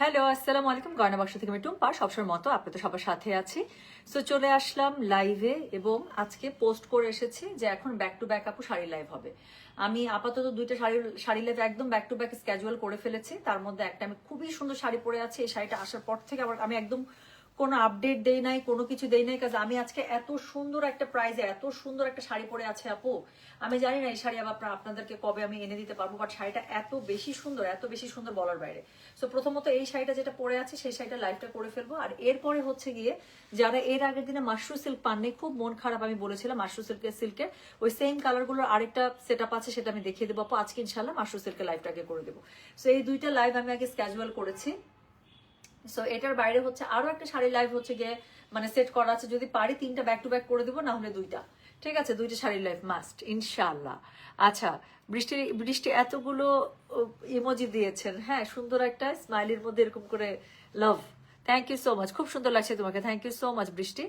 Hello, আসসালামু আলাইকুম। গয়না বাক্স থেকে আমি টুম্পা, সবসময় মতো আপনাদের সবার সাথে আছি। সো চলে আসলাম লাইভে এবং আজকে পোস্ট করে এসেছি যে এখন ব্যাক টু ব্যাক আপু শাড়ি লাইভ হবে। আমি আপাতত দুইটা শাড়ি লাইভ একদম ব্যাক টু ব্যাক স্ক্যাজুয়াল করে ফেলেছি। তার মধ্যে একটা আমি খুবই সুন্দর শাড়ি পরে আছি। এই শাড়িটা আসার পর থেকে আবার আমি একদম কোনো আপডেট দেই নাই, কোনো কিছু দেই নাই, কাজ আমি আজকে এত সুন্দর একটা প্রাইজে এত সুন্দর একটা শাড়ি পরে আছে আপু। আমি জানি না এই শাড়ি আবার আপনাদেরকে কবে আমি এনে দিতে পারবো, বাট শাড়িটা এত বেশি সুন্দর, এত বেশি সুন্দর বলার বাইরে। সো প্রথমত এই শাড়িটা যেটা পরে আছে সেই শাড়িটা লাইভটা করে ফেলবো। আর এরপরে হচ্ছে গিয়ে যারা এর আগের দিনে মাশরু সিল্ক পাননি, খুব মন খারাপ, আমি বলেছিলাম মাশরু সিল্কের ওই সেম কালারগুলোর আরেকটা সেট আপ আছে, সেটা আমি দেখিয়ে দেবো আপু। আজকে ইনশাল্লাহ মাশরু সিল্কের লাইভটাকে করে দেবো। সো এই দুইটা লাইভ আমি আগে স্ক্যাজুয়াল করেছি। সো এটার বাইরে হচ্ছে আরো একটা শাড়ি লাইভ হচ্ছে গিয়ে মানে সেট করা আছে, যদি পারি তিনটা ব্যাক টু ব্যাক করে দিব, না হলে দুইটা। ঠিক আছে, দুইটা শাড়ি লাইভ মাস্ট ইনশাআল্লাহ। আচ্ছা, বৃষ্টি বৃষ্টি এতগুলো ইমোজি দিয়েছেন, হ্যাঁ, সুন্দর একটা স্মাইলির মধ্যে এরকম করে লাভ। থ্যাংক ইউ সো মাচ, খুব সুন্দর লাগছে তোমাকে, থ্যাংক ইউ সো মাচ বৃষ্টি।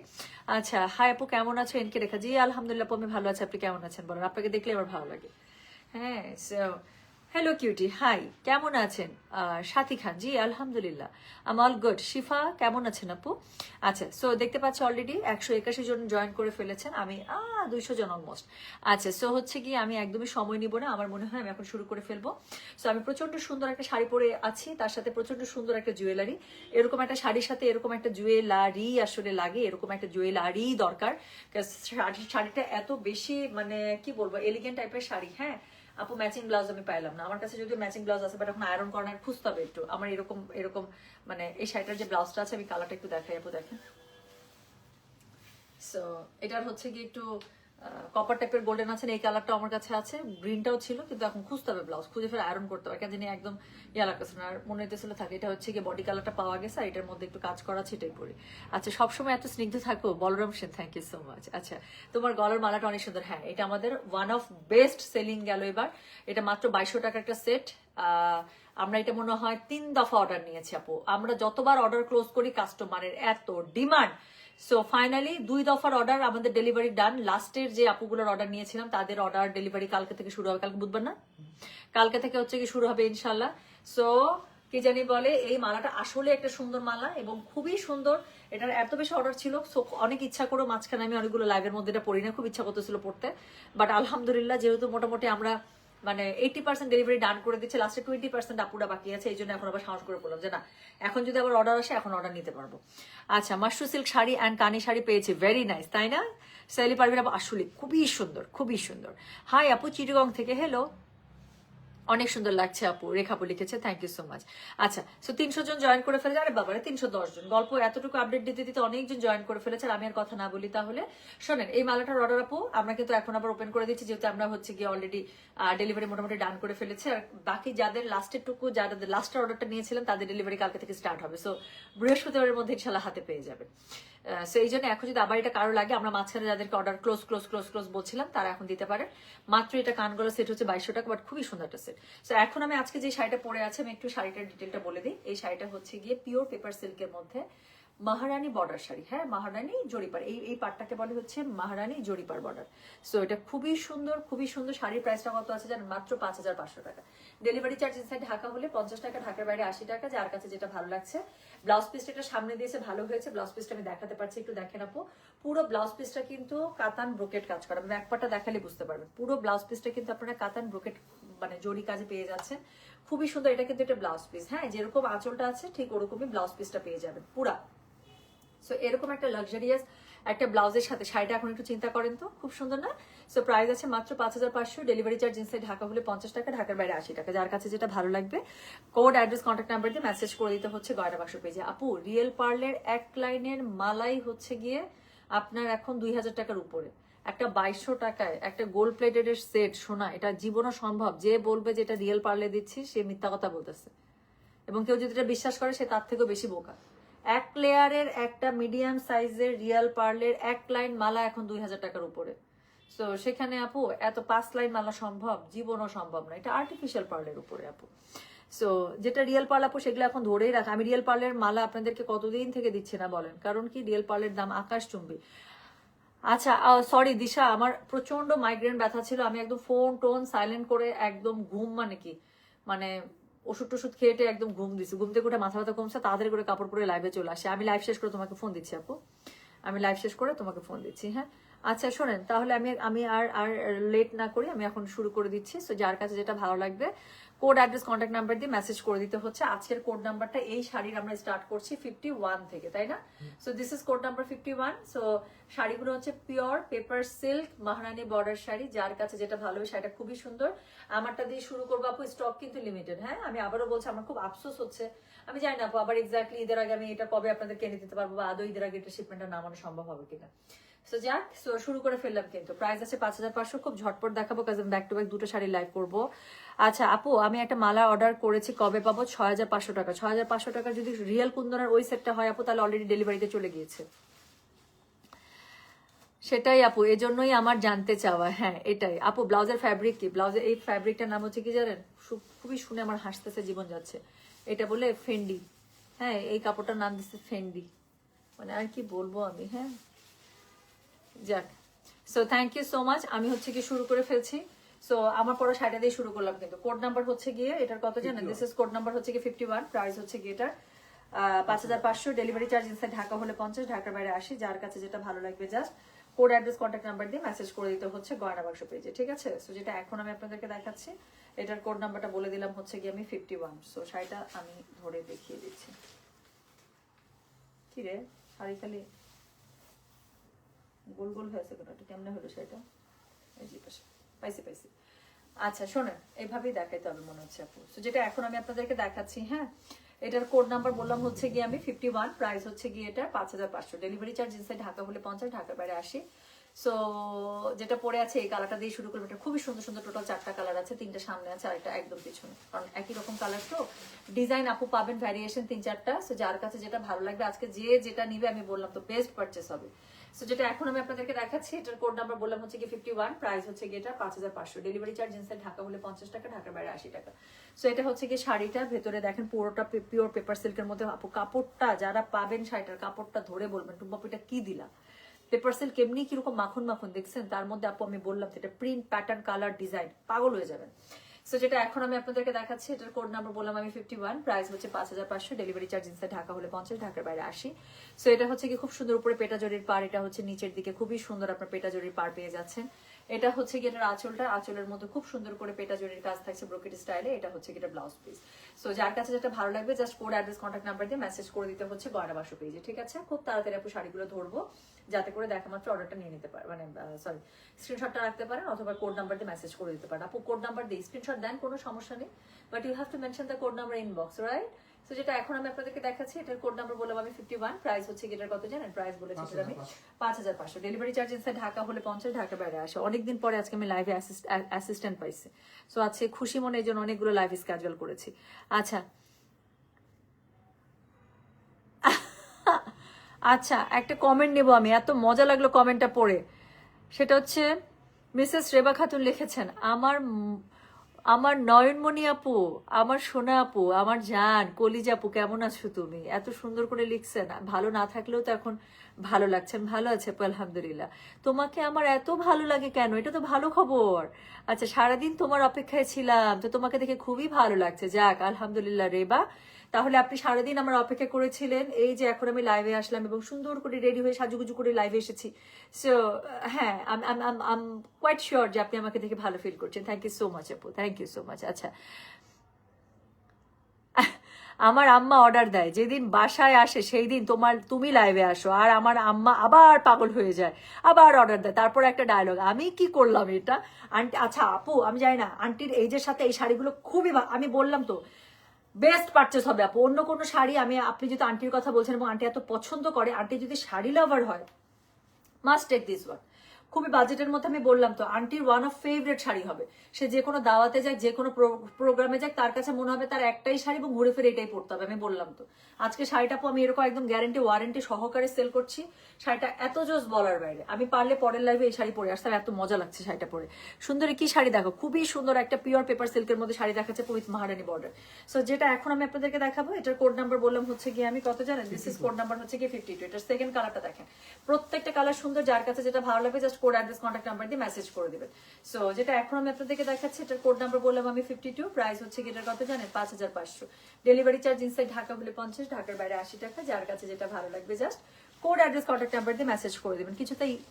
আচ্ছা, হাই আপু কেমন আছো? এনকে রেখা, জি আলহামদুলিল্লাহ আপু আমি ভালো আছি, আপনি কেমন আছেন বলেন? আপনাকে দেখলে আমার ভালো লাগে। হ্যাঁ, হ্যালো কিউটি, হাই, কেমন আছেন? সাথী খান, জি আলহামদুলিল্লাহ আম অল গুড। শিফা কেমন আছেন আপু? আচ্ছা, সো দেখতে পাচ্ছি অলরেডি 181 জন জয়েন করে ফেলেছেন। আমি 200 জন অলমোস্ট। আচ্ছা, সো হচ্ছে কি আমি একদমই সময় নিব না, আমার মনে হয় আমি এখন শুরু করে ফেলবো। সো আমি প্রচন্ড সুন্দর একটা শাড়ি পরে আছি, তার সাথে প্রচন্ড সুন্দর একটা জুয়েলারি। এরকম একটা শাড়ির সাথে এরকম একটা জুয়েলারি আসলে লাগে, এরকম একটা জুয়েলারি দরকার। শাড়িটা এত বেশি মানে কি বলবো, এলিগেন্ট টাইপের শাড়ি। হ্যাঁ আপু, ম্যাচিং ব্লাউজ আমি পাইলাম না, আমার কাছে যদি ম্যাচিং ব্লাউজ আছে, বাট এখন আয়রন করার খুঁজতে হবে একটু। আমার এরকম এরকম মানে এই শাড়িটার যে ব্লাউজটা আছে, আমি কালারটা একটু দেখাই আপু, দেখেন। সো এটার হচ্ছে কি একটু কপার টাইপের গোল্ডেন আছে, এই কালারটা আমার কাছে আছে, গ্রিনটাও ছিল, কিন্তু এখন খুঁজতে হবে ব্লাউজ, খুঁজে ফেলে আয়রন করতে হবে, কেন জানি একদম ইয়া লাগতেছে না। আর মনে হইতেছিল থাকে এটা হচ্ছে কি বডি কালারটা পাওয়া গেছে, আর এটার মধ্যে একটু কাজ করা আছে, এটাই পরে। আচ্ছা, সবসময় এত স্নিগ্ধ থাকো Balaram Sen, thank you so much. আচ্ছা, তোমার গলার মালাটা অনেক সুন্দর। হ্যাঁ, এটা আমাদের ওয়ান অফ বেস্ট সেলিং গেল এবার। এটা মাত্র 2200 টাকার একটা সেট। আমরা এটা মনে হয় 3 দফা অর্ডার নিয়েছি আপু। আমরা যতবার অর্ডার ক্লোজ করি কাস্টমারের এত ডিমান্ড। সো ফাইনালি 2 দফার অর্ডার আমাদের ডেলিভারি ডান। লাস্টের যে আপুগুলোর অর্ডার নিয়েছিলাম তাদের অর্ডার ডেলিভারি কালকে থেকে শুরু হবে, কালকে বুধবার না, কালকে থেকে হচ্ছে কি শুরু হবে ইনশাল্লাহ। সো কি জানি বলে, এই মালাটা আসলে একটা সুন্দর মালা এবং খুবই সুন্দর। এটার এত বেশি অর্ডার ছিল, সো অনেক ইচ্ছা করে মাঝখানে আমি অনেকগুলো লাইভের মধ্যে এটা পড়ি না, খুব ইচ্ছা করতেছিল পড়তে, বাট আলহামদুলিল্লাহ যেহেতু মোটামুটি আমরা মানে 80% ডেলিভারি ডান করে দিচ্ছে, লাস্টে 20% আপুরা বাকি আছে, এই জন্য এখন আবার সাহস করে বললাম যে না, এখন যদি আবার অর্ডার আসে এখন অর্ডার নিতে পারবো। আচ্ছা, মাশরু সিল্ক শাড়ি অ্যান্ড কানি শাড়ি পেয়েছি, ভেরি নাইস, তাই না? সাইলি পারভিন আপু আসলে খুবই সুন্দর, খুবই সুন্দর। হাই আপু চিটিগং থেকে, হ্যালো, অনেক সুন্দর লাগছে আপু, রেখাপু লিখেছে, থ্যাংক ইউ সো মাচ। আচ্ছা, সো 300 জন জয়েন করে ফেলেছে, আরে বাবারে 310 জন, গল্প এতটুকু আপডেট দিতে দিতে অনেকজন জয়েন করে ফেলেছে। আর আমি আর কথা না বলি, তাহলে শোনেন, এই মালাটার অর্ডার আপু আমরা কিন্তু এখন আবার ওপেন করে দিচ্ছি, যেহেতু আমরা হচ্ছে গিয়ে অলরেডি ডেলিভারি মোটামুটি ডান করে ফেলেছে। আর বাকি যাদের লাস্টের টুকু, যাদের লাস্টের অর্ডারটা নিয়েছিলাম তাদের ডেলিভারি কালকে থেকে স্টার্ট হবে। সো বৃহস্পতিবারের মধ্যে ইনশাল্লাহ হাতে পেয়ে যাবেন। সো এই জন্য এখন যদি আবার এটা কারো লাগে, আমরা মাঝখানে যাদেরকে order close close close close বলছিলাম তারা এখন দিতে পারে। মাত্র এটা কানগলা সেট হচ্ছে 2200 টাকা, বাট খুবই সুন্দর একটা সেট। সো এখন আমি আজকে যে শাড়িটা পরে আছে, আমি একটু শাড়িটার ডিটেলটা বলে দিই। এই শাড়িটা হচ্ছে গিয়ে পিওর পেপার সিল্কের মধ্যে মহারানী বর্ডার শাড়ি। হ্যাঁ, মহারানী জরিপার, এই পাটটাকে বলে হচ্ছে মহারানী জরিপার বর্ডার। সো এটা খুবই সুন্দর, খুবই সুন্দর। শাড়ির প্রাইসটা কত আছে জানেন? মাত্র 5500 টাকা। ডেলিভারি চার্জ ইনসাইড ঢাকা হলে 50 টাকা, ঢাকার বাইরে 80 টাকা, যার কাছে যেটা ভালো লাগছে। ব্লাউজ পিসটা একটা সামনে দিয়েছে, ভালো হয়েছে। ব্লাউজ পিসটা আমি দেখাতে পারছি, একটু দেখেন আপু। পুরো ব্লাউজ পিসটা কিন্তু কাতান ব্রোকেট কাজ করা, ব্যাক পার্টটা দেখালে বুঝতে পারবেন। পুরো ব্লাউজ পিসটা কিন্তু আপনারা কাতান ব্রোকেট মানে জরি কাজে পেয়ে যাচ্ছেন, খুবই সুন্দর। এটা কিন্তু একটা ব্লাউজ পিস, হ্যাঁ, যেরকম আঁচলটা আছে ঠিক ওরকমই ব্লাউজ পিসটা পেয়ে যাবেন পুরা। সো এরকম একটা লাক্সারিয়াস একটা ব্লাউজের সাথে শাড়িটা এখন একটু চিন্তা করেন তো, খুব সুন্দর না? সো প্রাইস আছে মাত্র 5500। ডেলিভারি চার্জ ইনসাইড ঢাকা হলে 50 টাকা, ঢাকার বাইরে 80 টাকা। যার কাছে যেটা ভালো লাগবে কোড, অ্যাড্রেস, কন্ট্যাক্ট নাম্বার দিয়ে মেসেজ করে দিতে হচ্ছে গয়না বাক্স পেজে। আপু রিয়েল পার্লের এক লাইনের মালাই হচ্ছে গিয়ে আপনার এখন 2000 টাকার উপরে। একটা 2200 টাকায় একটা গোল্ড প্লেটেড সেট, শোনা এটা জীবনও সম্ভব? যে বলবে যে এটা রিয়েল পার্লে দিচ্ছি সে মিথ্যা কথা বলতেছে, এবং কেউ যদি এটা বিশ্বাস করে সে তার থেকেও বেশি বোকা। এক লেয়ারের একটা মিডিয়াম সাইজের রিয়াল পার্লের এক লাইন মালা এখন 2000 টাকার উপরে। সো সেখানে আপু এত 5 লাইন মালা সম্ভব? জীবনও সম্ভব না। এটা আর্টিফিশিয়াল পার্লের উপরে আপু। সো যেটা রিয়েল পার্ল আপু সেগুলো এখন ধরেই রাখা। আমি রিয়েল পার্লের মালা আপনাদেরকে কতদিন থেকে দিচ্ছি না বলেন, কারণ কি রিয়েল পার্লের দাম আকাশচুম্বী। আচ্ছা, সরি দিশা, আমার প্রচন্ড মাইগ্রেন ব্যথা ছিল, আমি একদম ফোন টোন সাইলেন্ট করে একদম ঘুম মানে কি মানে ওষুধ টষুধ খেয়ে একদম ঘুম দিচ্ছে, ঘুম থেকে উঠে মাথা ব্যথা কমছে, তাড়াতাড়ি করে কাপড় পরে লাইভে চলে আসে। আমি লাইভ শেষ করে তোমাকে ফোন দিচ্ছি আপু, আমি লাইভ শেষ করে তোমাকে ফোন দিচ্ছি। হ্যাঁ আচ্ছা শোনেন, তাহলে আমি আমি আর আর লেট না করি, আমি এখন শুরু করে দিচ্ছি। সো যার কাছে যেটা ভালো লাগবে কোড অ্যাড্রেস কন্ট্যাক্ট নাম্বার দিয়ে মেসেজ করে দিতে হচ্ছে। আজকের কোড নাম্বারটা এই শাড়ির আমরা স্টার্ট করছি 51 থেকে, তাই না? So this is code number 51। So শাড়িগুলো হচ্ছে pure paper silk Maharani border sari, যার কাছে যেটা ভালো হবে শাড়িটা খুবই সুন্দর। আমারটা দিয়ে শুরু করবো আপু, স্টক কিন্তু লিমিটেড। হ্যাঁ আমি আবারও বলছি, আমার খুব আফসোস হচ্ছে, আমি জানি না আপু আবার এক্স্যাক্টলি ঈদের আগে আমি এটা কবে আপনাদেরকে এনে দিতে পারবো, বা আদৌ ঈদের আগে এটা শিপমেন্টটা নামানো সম্ভব হবে কিনা। সো যাক, সো শুরু করে ফেললাম। কিন্তু প্রাইস আছে 5500, খুব ঝটপট দেখাবো কারণ ব্যাক টু ব্যাক দুটো শাড়ি লাইভ করবো। আচ্ছা আপু, আমি একটা মালা অর্ডার করেছি, কবে পাবো? 6500 টাকা। 6500 টাকা যদি রিয়েল কুন্দনের ওই সেটটা হয় আপু, তাহলে অলরেডি ডেলিভারিতে চলে গিয়েছে। সেটাই আপু, এজন্যই আমার জানতে চাওয়া। হ্যাঁ এটাই আপু। ব্লাউজের ফ্যাব্রিক কি? ব্লাউজের এই ফ্যাব্রিকটার নাম হচ্ছে কি জানেন? খুবই শুনে আমার হাসতেছে জীবন যাচ্ছে। এটা বলে ফেন্ডি। হ্যাঁ এই কাপড়টার নাম দিচ্ছে ফেন্ডি, মানে আর কি বলবো আমি। হ্যাঁ যাক, so thank you so much. আমি হচ্ছে কি শুরু করে ফেলছি। সো আমার পরে শাড়িটা দিয়ে শুরু করলাম। কিন্তু কোড নাম্বার হচ্ছে গিয়ে এটার কত জানেন? দিস ইজ কোড নাম্বার হচ্ছে কি 51। প্রাইস হচ্ছে গিয়ে এটার 5500। ডেলিভারি চার্জ ইনসাইড ঢাকা হলে 50, ঢাকার বাইরে 80। যার কাছে যেটা ভালো লাগবে just code address contact number দিয়ে মেসেজ করে দিতে হচ্ছে গয়না বাক্স পেজে, ঠিক আছে? সো যেটা এখন আমি আপনাদেরকে দেখাচ্ছি, এটার কোড নাম্বারটা বলে দিলাম হচ্ছে গিয়ে আমি 51। সো শাড়িটা আমি ধরে দেখিয়ে দিচ্ছি। কি রে শাড়ি খালি গোল গোল হয়েছে কেন? এটা কেমনে হলো সেটা? এই যে পাশে পাইছি পাইছি। আচ্ছা শোনেন, এইভাবেই দেখাইতে হবে মনে হচ্ছে আপু। তো যেটা এখন আমি আপনাদেরকে দেখাচ্ছি, হ্যাঁ এটার কোড নাম্বার বললাম হচ্ছে গিয়ে আমি 51। প্রাইস হচ্ছে গিয়ে এটা 5500। ডেলিভারি চার্জ ইনসাইড ঢাকা হলে 50, ঢাকার বাইরে 80। সো যেটা পরে আছে এই কালারটা দিয়ে শুরু করবো। এটা খুবই সুন্দর সুন্দর, টোটাল 4টা কালার আছে, 3টা সামনে আছে আর একটা একদম পিছনে, কারণ একই রকম কালার তো। ডিজাইন আপু পাবেন ভ্যারিয়েশন 3-4টা। সো যার কাছে যেটা ভালো লাগবে, আজকে যে যেটা নিবে আমি বললাম তো বেস্ট পারচেস হবে। সো যেটা এখন আমি আপনাদেরকে দেখাচ্ছি, এটার কোড নাম্বার বললাম হচ্ছে কি 51। প্রাইস হচ্ছে কি এটা 5500। ডেলিভারি চার্জ ইনসাইড ঢাকা হলে 50 টাকা, ঢাকার বাইরে 80 টাকা। সো এটা হচ্ছে কি শাড়িটা, ভেতরে দেখেন পুরোটা পিওর পেপার সিল্কের মধ্যে। আপু কাপড়টা যারা পাবেন, শাড়িটার কাপড়টা ধরে বলবেন টুম্পাপু এটা কি দিলা। পেপার সিল্ক এমনি কিরকম মাখন মাখন দেখছেন, তার মধ্যে আপু আমি বললাম এটা প্রিন্ট প্যাটার্ন কালার ডিজাইন, পাগল হয়ে যাবেন। সো যেটা এখন আমি আপনাদেরকে দেখাচ্ছি, এটার কোড নাম্বার বললাম আমি 51। প্রাইস হচ্ছে 5500। ডেলিভারি চার্জ ইনসাইড ঢাকা হলে 50, ঢাকার বাইরে 80। সো এটা হচ্ছে কি খুব সুন্দর উপরে পেটা জরির পার, এটা হচ্ছে নিচের দিকে খুবই সুন্দর আপনার পেটা জরির পার পেয়ে যাচ্ছেন। এটা হচ্ছে কি এটার আঁচলটা, আঁচলের মধ্যে খুব সুন্দর করে পেটা জরির কাজ থাকছে ব্রোকেট স্টাইলে। এটা হচ্ছে কি এটা ব্লাউজ পিস। সো যার কাছে যেটা ভালো লাগবে just code address contact number দিয়ে মেসেজ করে দিতে হচ্ছে গয়না বাক্স পেজে, ঠিক আছে? খুব তাড়াতাড়ি আপু শাড়িগুলো ধরবো, যাতে করে দেখা মাত্র অর্ডারটা নিয়ে নিতে পারে, মানে সরি স্ক্রিনশটটা রাখতে পারেন, অথবা কোড নাম্বার দিয়ে মেসেজ করে দিতে পারেন। আপু কোড নাম্বার দিয়ে স্ক্রিনশট দেন, কোনো সমস্যা নেই, but you have to mention the code number inbox, right? তো যেটা এখন আমি আপনাদেরকে দেখাচ্ছি, এটার কোড নাম্বার বললাম আমি 51। প্রাইস হচ্ছে এটার কত জানেন? প্রাইস বলেছি আমি 5500। ডেলিভারি চার্জ ইনসাইড ঢাকা হলে 50, ঢাকার বাইরে আসে। অনেকদিন পরে আজকে আমি লাইভে অ্যাসিস্ট্যান্ট পাইছি। সো আজকে খুশি মনে এই জন্য অনেকগুলো লাইভ স্কেজুয়াল করেছি। আচ্ছা আচ্ছা একটা কমেন্ট নেব আমি, এত মজা লাগলো কমেন্টটা পড়ে। সেটা হচ্ছে মিসেস রেবা খাতুন লিখেছেন, আমার নয়নমণি আপু, আমার সোনা আপু, আমার জান কলিজা আপু, কেমন আছো তুমি? এত সুন্দর করে লিখছেন, ভালো না থাকলেও তো এখন ভালো লাগছে। আমি ভালো আছে আপু, আলহামদুলিল্লাহ। তোমাকে আমার এত ভালো লাগে কেন? এটা তো ভালো খবর। আচ্ছা সারাদিন তোমার অপেক্ষায় ছিলাম, তো তোমাকে দেখে খুবই ভালো লাগছে। যাক আলহামদুলিল্লাহ রেবা, তাহলে আপনি সারাদিন আমার অপেক্ষা করেছিলেন, এই যে এখন আমি লাইভে আসলাম এবং সুন্দর করে রেডি হয়ে সাজুগুজু করে লাইভে এসেছি। সো হ্যাঁ আম কোয়াইট শিওর যে আপনি আমাকে দেখে ভালো ফিল করছেন। থ্যাংক ইউ সো মাচ আপু, থ্যাংক ইউ সো মাচ। আচ্ছা আমার আম্মা অর্ডার দেয়, যেদিন বাসায় আসে সেই দিন তুমি লাইভে আসো, আর আমার আম্মা আবার পাগল হয়ে যায়, আবার অর্ডার দেয়। তারপর একটা ডায়লগ, আমি কি করলাম এটা আন্টি? আচ্ছা আপু আমি জানি না, আন্টির এইজের সাথে এই শাড়িগুলো খুবই আমি বললাম তো বেস্ট পারচেস হবে আপু। অন্য কোনো শাড়ি আপনি যদি আন্টির কথা বলছেন এবং আন্টি এত পছন্দ করে, আন্টি যদি শাড়ি লাভার হয়, মাস্ট টেক দিস ওয়ান। খুবই বাজেটের মধ্যে আমি বললাম তো, আন্টির ওয়ান অফ ফেভারিট শাড়ি হবে। সে যে কোনো দাওয়াতে যাক, যে কোনো প্রোগ্রামে যাক, তার কাছে মনে হবে তার একটাই শাড়ি এবং ঘুরে ফিরে এটাই পড়তে হবে। আমি বললাম তো আজকে শাড়িটা আমি এরকম একদম গ্যারান্টি ওয়ারেন্টি সহকারে সেল করছি। শাড়িটা এত জোস বলার বাইরে। আমি পারলে পরের লাইভে এই শাড়ি পরে আসতাম, এত মজা লাগছে শাড়িটা পরে। সুন্দর কি শাড়ি দেখো, খুবই সুন্দর একটা পিওর পেপার সিল্কের মধ্যে শাড়ি দেখাচ্ছে উইথ মহারানী বর্ডার। সো যেটা এখন আমি আপনাদেরকে দেখাবো, এটার কোড নাম্বার বললাম হচ্ছে গিয়ে আমি কত জানেন? দিস ইজ কোড নাম্বার হচ্ছে গিয়ে 52। এটার সেকেন্ড কালারটা দেখেন, প্রত্যেকটা কালার সুন্দর। যার কাছে যেটা ভালো লাগবে just code address contact number দিয়ে মেসেজ করে দিবেন। সো যেটা এখন আমি আপনাদেরকে দেখাচ্ছি, এটার কোড নাম্বার বললাম আমি 52, প্রাইস হচ্ছে এটার কত জানেন 5500। ডেলিভারি চার্জ ইনসাইড ঢাকা হলে 50, ঢাকার বাইরে 80 টাকা। যার কাছে যেটা ভালো লাগবে just code address contact number দিয়ে মেসেজ করে দিবেন।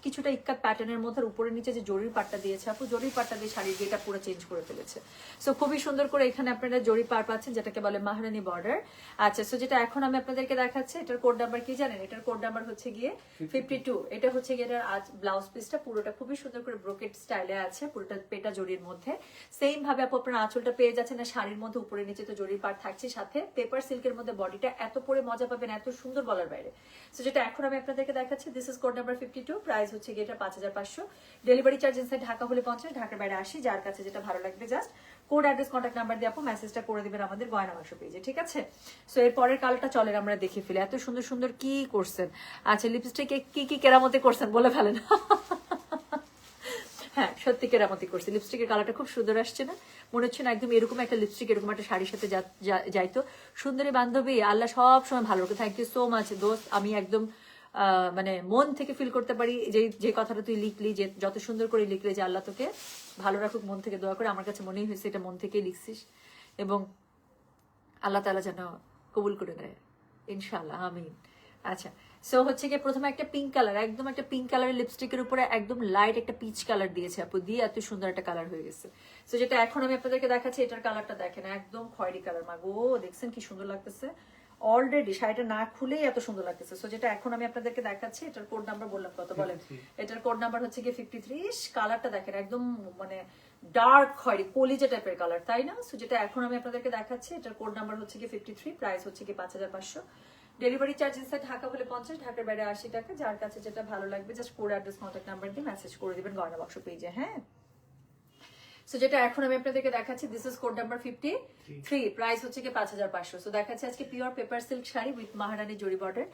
কিছুটা ইক্কাত প্যাটার্নের মধ্যে উপরে নিচে যে জরির পাটটা দিয়েছে আপু, জরির পাটটা দিয়ে শাড়ির গেটা পুরো চেঞ্জ করে ফেলেছে। সো খুবই সুন্দর করে এখানে আপনারা জরি পার পাচ্ছেন, যেটাকে বলে মাহারানি বর্ডার। আচ্ছা, সো যেটা এখন আমি আপনাদেরকে দেখাচ্ছি, এটার কোড নাম্বার কি জানেন? এটার কোড নাম্বার হচ্ছে গিয়ে 52। এটা হচ্ছে গিয়ে এটার ব্লাউজ পিসটা পুরোটা খুবই সুন্দর করে ব্রোকেট স্টাইলে আছে, পুরোটা পেটা জরির মধ্যে। সেম ভাবে আপু আপনার আঁচলটা পেয়ে যাচ্ছেন, আর শাড়ির মধ্যে উপরে নিচে তো জরির পাট থাকছে, সাথে পেপার সিল্কের মধ্যে বডিটা এত পরে মজা পাবেন, এত সুন্দর বলার বাইরে। সো যেটা এখন আমি আপনাদেরকে দেখাচ্ছি, this is code number 52, price হচ্ছে গিয়ে এটা 5500। ডেলিভারি চার্জ ইনসাইড ঢাকা হলে 50, ঢাকার বাইরে 80। যার কাছে যেটা ভালো লাগবে just code address contact number দিয়ে আপু মেসেজটা করে দিবেন আমাদের গয়না বাক্স পেজে, ঠিক আছে? সো এর পরের কালটা চলেন আমরা দেখে ফেলি, এত সুন্দর সুন্দর কি করছেন। আচ্ছা, লিপস্টিকে কি কি কেরামতি করছেন বলে ফেলেন। হ্যাঁ, সত্যি কেরামতি করছে। লিপস্টিকের কালারটা খুব সুন্দর আসছে না? মনে হচ্ছে না একদম এরকম একটা লিপস্টিক এরকম একটা শাড়ির সাথে যাইতো। সুন্দরী বান্ধবী, আল্লাহ সব সময় ভালো রাখে। থ্যাংক ইউ সো মাচ দোস্ত। আমি একদম মানে মন থেকে ফিল করতে পারি যে কথাটা তুই লিখলি, যে যত সুন্দর করে লিখলি, যে আল্লাহ তোকে ভালো রাখুক, মন থেকে দোয়া করে। আমার কাছে মনেই হয়েছে এটা মন থেকেই লিখছিস, এবং আল্লাহ তাআলা যেন কবুল করে দেয় ইনশাআল্লাহ, আমিন। আচ্ছা, সো হচ্ছে গিয়ে প্রথমে একটা পিঙ্ক কালার, একদম একটা পিঙ্ক কালারের লিপস্টিকের উপরে একদম লাইট একটা পিচ কালার দিয়েছে আপু, দিয়ে এত সুন্দর একটা কালার হয়ে গেছে। সো যেটা এখন আমি আপনাদেরকে দেখাচ্ছি, এটার কালারটা দেখেন, একদম খয়েরি কালার। মাগো, দেখছেন কি সুন্দর লাগতেছে? অলরেডি শাড়িটা না খুলেই এত সুন্দর লাগতেছে। সো যেটা এখন আমি আপনাদেরকে দেখাচ্ছি, এটার কোড নাম্বার বললাম কত বলেন? এটার কোড নাম্বার হচ্ছে গিয়ে 53। কালারটা দেখেন, একদম মানে ডার্ক খয়েরি কলিজা টাইপের কালার, তাই না? সো যেটা এখন আমি আপনাদেরকে দেখাচ্ছি, এটার কোড নাম্বার হচ্ছে গিয়ে 53, প্রাইস হচ্ছে গিয়ে 5500। ডেলিভারি চার্জ ইনসাইড ঢাকা হলে 50, ঢাকার বাইরে 80 টাকা। যার কাছে যেটা ভালো লাগবে just code address contact number দিয়ে মেসেজ করে দিবেন গয়না বাক্স পেজে। হ্যাঁ, সো যেটা এখন আমি আপনাদেরকে দেখাচ্ছি, this is code number 53, price হচ্ছে কি 5500। সো দেখাচ্ছি আজকে pure paper silk sari with Maharani zari border.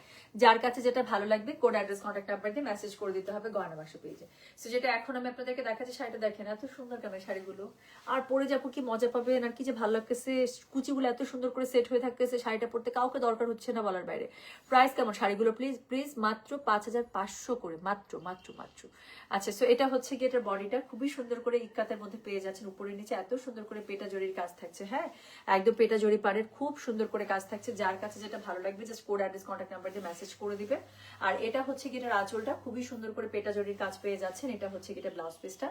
যার কাছে যেটা ভালো লাগবে কোড অ্যাড্রেস কন্ট্যাক্ট নাম্বার দিয়ে মেসেজ করে দিতে হবে গয়না বাক্স পেজে। সো যেটা এখন আমি আপনাদেরকে দেখাচ্ছি, শাড়িটা দেখেন, এত সুন্দর কেন শাড়িগুলো, আর পরে যাবো কি মজা পাবেন, আর কি যে ভালো লাগতেছে। কুচিগুলো এত সুন্দর করে সেট হয়ে থাকতেছে, শাড়িটা পরতে কাউকে দরকার হচ্ছে না বলার বাইরে। প্রাইস কেমন শাড়িগুলো প্লিজ প্লিজ? মাত্র 5500 করে, মাত্র মাত্র মাত্র। আচ্ছা, সো এটা হচ্ছে কি এটার বডিটা খুবই সুন্দর করে ইক্কাতের মধ্যে পেয়ে যাচ্ছেন, উপরে নিচে এত সুন্দর করে পেটা জরির কাজ থাকছে। হ্যাঁ, একদম পেটা জরি পাড়ের খুব সুন্দর করে কাজ থাকছে। যার কাছে যেটা ভালো লাগবে just code address contact number দিয়ে মেসেজ করে দিবে। আর এটা হচ্ছে কি এটার আঁচলটা খুবই সুন্দর করে পেটা জরির কাজ পেয়ে যাচ্ছেন। এটা হচ্ছে কি এটা ব্লাউজ পিসটা,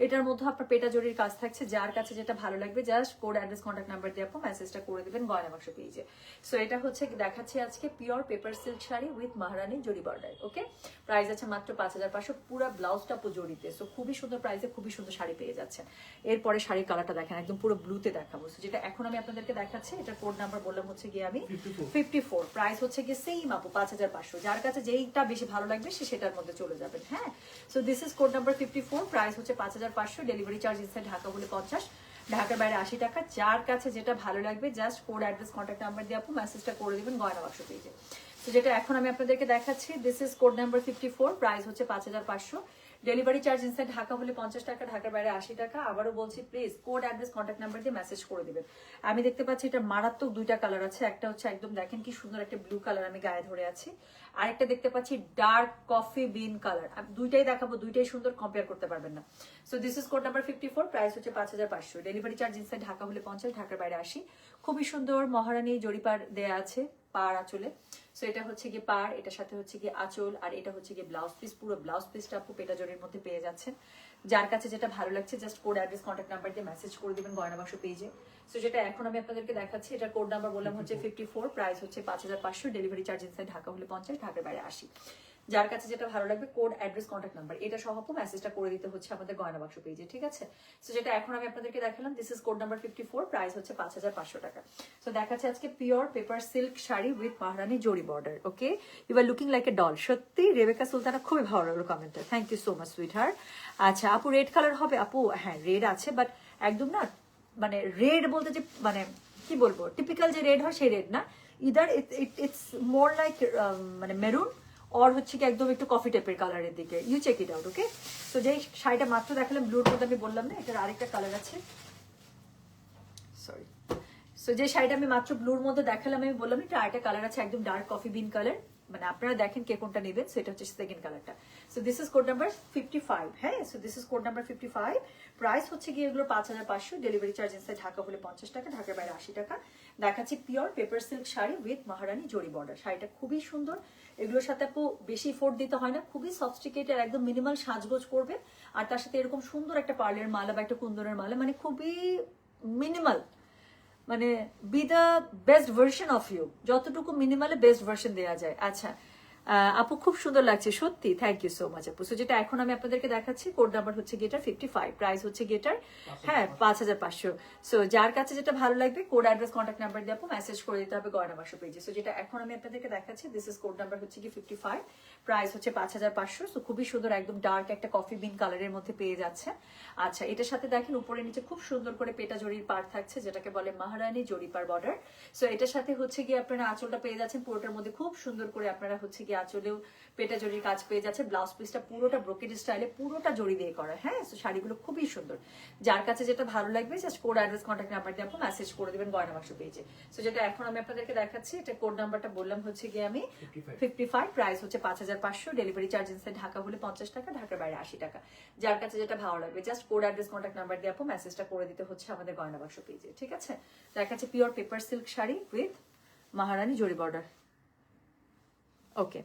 এটার মধ্যে আপনার পেটা জরির কাজ থাকছে। যার কাছে যেটা ভালো লাগবে just code address contact number দিয়ে আপনি মেসেজটা করে দিবেন গয়না বাক্স পেজে। সো এটা হচ্ছে দেখাচ্ছি আজকে pure paper silk sari with Maharani zari border. Okay, price আছে মাত্র 5500, পুরো ব্লাউজটা জড়িতে। সো খুবই সুন্দর প্রাইসে খুবই সুন্দর শাড়ি পেয়ে যাচ্ছেন। এরপরে শাড়ির কালারটা দেখেন, একদম পুরো ব্লুতে দেখাবো। সো যেটা এখন আমি আপনাদেরকে দেখাচ্ছি, এটা কোড নাম্বার বললাম হচ্ছে গিয়ে আমি 54, প্রাইস হচ্ছে গিয়ে সেম আপু 5500। যার কাছে যেইটা বেশি ভালো লাগবে সে সেটার মধ্যে চলে যাবেন। হ্যাঁ, so this is code number 54, price হচ্ছে 5500। ডেলিভারি চার্জ ইনসাইড ঢাকা হলে 50, ঢাকার বাইরে 80 টাকা। যার কাছে যেটা ভালো লাগবে just code address contact number দিয়ে আপু মেসেজটা করে দিবেন গয়না বাক্স পেজে। তো যেটা এখন আমি আপনাদেরকে দেখাচ্ছি, this is code number 54, price হচ্ছে 5500। ডেলিভারি চার্জ ইনসাইড ঢাকা হলে 50 টাকা, ঢাকার বাইরে 80 টাকা। আবারও বলছি please code address contact number দিয়ে মেসেজ করে দিবেন। আমি দেখতে পাচ্ছি এটা মারাত্মক দুইটা কালার আছে, একটা হচ্ছে একদম দেখেন কি সুন্দর একটা ব্লু কালার আমি গায়ে ধরে আছি, আরেকটা দেখতে পাচ্ছি ডার্ক কফি বিন কালার। দুইটাই দেখাবো, দুইটাই সুন্দর, কম্পেয়ার করতে পারবেন না। So this is code number 54, price হচ্ছে 5500। ডেলিভারি চার্জ ইনসাইড ঢাকা হলে 50, ঢাকার বাইরে 80। খুবই সুন্দর মহারানী জরিপার দেয়া আছে পার আঁচলে। সো এটা হচ্ছে গিয়ে পার, এটার সাথে হচ্ছে গিয়ে আঁচল, আর এটা হচ্ছে গিয়ে ব্লাউজ পিস। পুরো ব্লাউজ পিসটা আপু পেটা জরির মধ্যে পেয়ে যাচ্ছেন। যার কাছে যেটা ভালো লাগছে just code address contact number দিয়ে মেসেজ করে দিবেন গয়না বাক্স পেজে। সো যেটা এখন আমি আপনাদেরকে দেখাচ্ছি, এটা কোড নাম্বার বললাম হচ্ছে 54, প্রাইস হচ্ছে 5500। ডেলিভারি চার্জ ইনসাইড ঢাকা হলে 50, ঢাকার বাইরে 80। যার কাছে যেটা ভালো লাগবে কোড অ্যাড্রেস কন্ট্যাক্ট নাম্বার এটা সহ আপু মেসেজটা করে দিতে হচ্ছে আমাদের গয়না বাক্স পেজে, ঠিক আছে? সো যেটা এখন আমি আপনাদেরকে দেখালাম, this is code number 54, price হচ্ছে 5500 টাকা। সো দেখাচ্ছে আজকে pure paper silk sari with Maharani zari border. Okay, you are looking like a doll. সত্যি রেবেকা সুলতানা খুবই ভালো লাগলো কমেন্টটা, thank you so much sweetheart. আচ্ছা আপু, রেড কালার হবে আপু? হ্যাঁ, রেড আছে, বাট একদম না মানে রেড বলতে যে মানে কি বলবো, টিপিক্যাল যে রেড হয় সেই রেড না, ইদার ইটস মোর লাইক মানে মেরুন, और হচ্ছে কি একদম একটু কফি টাইপের কালারের দিকে। You check it out. Okay, so যেই শাড়িটা মাত্র দেখালাম ব্লুর মধ্যে, আমি বললাম না এটার আরেকটা কালার আছে, সরি। সো যে শাড়িটা আমি মাত্র ব্লুর মধ্যে দেখালাম, আমি বললাম এটা আরেকটা কালার আছে, একদম ডার্ক কফি বিন কালার মানে আপনারা দেখেন কে কোনটা নেবেন। সো এটা হচ্ছে সেকেন্ড কালারটা। So this is code number 55, হ্যাঁ। So this is code number 55। Price হচ্ছে গিয়ে এগুলো 5500, ডেলিভারি চার্জ ইনসাইড ঢাকা হলে 50 টাকা, ঢাকার বাইরে 80 টাকা। দেখাচ্ছি pure paper silk sari with Maharani zari border. শাড়িটা খুবই সুন্দর, এগুলোর সাথে আপু বেশি ফোর্ট দিতে হয় না, খুবই সফিস্টিকেটেড, একদম মিনিমাল সাজগোজ করবে। আর তার সাথে এরকম সুন্দর একটা পার্লের মালা বা একটা কুন্দনের মালা, মানে খুবই মিনিমাল, মানে be the best version of you, যতটুকু মিনিমালে বেস্ট ভার্সন দেওয়া যায়। আচ্ছা আপু খুব সুন্দর লাগছে সত্যি, থ্যাংক ইউ সো মাচ আপু। সো যেটা এখন আমি আপনাদেরকে দেখাচ্ছি, কোড নাম্বার হচ্ছে গেটার 55, প্রাইস হচ্ছে গেটার হ্যাঁ 5500। সো যার কাছে যেটা ভালো লাগবে কোড অ্যাড্রেস কন্ট্যাক্ট নাম্বার দিয়ে আপু মেসেজ করে দিতে হবে গয়না বাক্স পেজে। সো যেটা এখন আমি আপনাদেরকে দেখাচ্ছি, দিস ইজ কোড নাম্বার হচ্ছে কি 55, প্রাইস হচ্ছে 5500। সো খুবই সুন্দর, একদম ডার্ক একটা কফি বিন কালারের মধ্যে পেয়ে যাচ্ছে। আচ্ছা এটার সাথে দেখেন উপরে নিচে খুব সুন্দর করে পেটা জরির পার থাকছে, যেটাকে বলে মহারানী জরিপার বর্ডার। সো এটার সাথে হচ্ছে গিয়ে আপনারা আঁচলটা পেয়ে যাচ্ছেন পুরোটার মধ্যে, খুব সুন্দর করে আপনারা হচ্ছে গিয়ে আঁচলেও পেটা জরির কাজ পেয়ে যাচ্ছে। ব্লাউজ পিসটা পুরোটা ব্রোকেড স্টাইলে, পুরোটা জরি দিয়ে করা, হ্যাঁ। সো শাড়িগুলো খুবই সুন্দর, যার কাছে যেটা ভালো লাগবে just code address contact number দিয়ে আপনি মেসেজ করে দিবেন গয়না বাক্স পেজে। সো যেটা এখন আমি আপনাদেরকে দেখাচ্ছি, এটা কোড নাম্বারটা বললাম হচ্ছে গিয়ে আমি 55, প্রাইস হচ্ছে 5500, ডেলিভারি চার্জ ইনসাইড ঢাকা হলে 50 টাকা, ঢাকার বাইরে 80 টাকা। যার কাছে যেটা ভালো লাগবে just code address contact number দিয়ে আপনি মেসেজটা করে দিতে হচ্ছে আমাদের গয়না বাক্স পেজে, ঠিক আছে। দেখাচ্ছে pure paper silk sari with Maharani zari border. Okay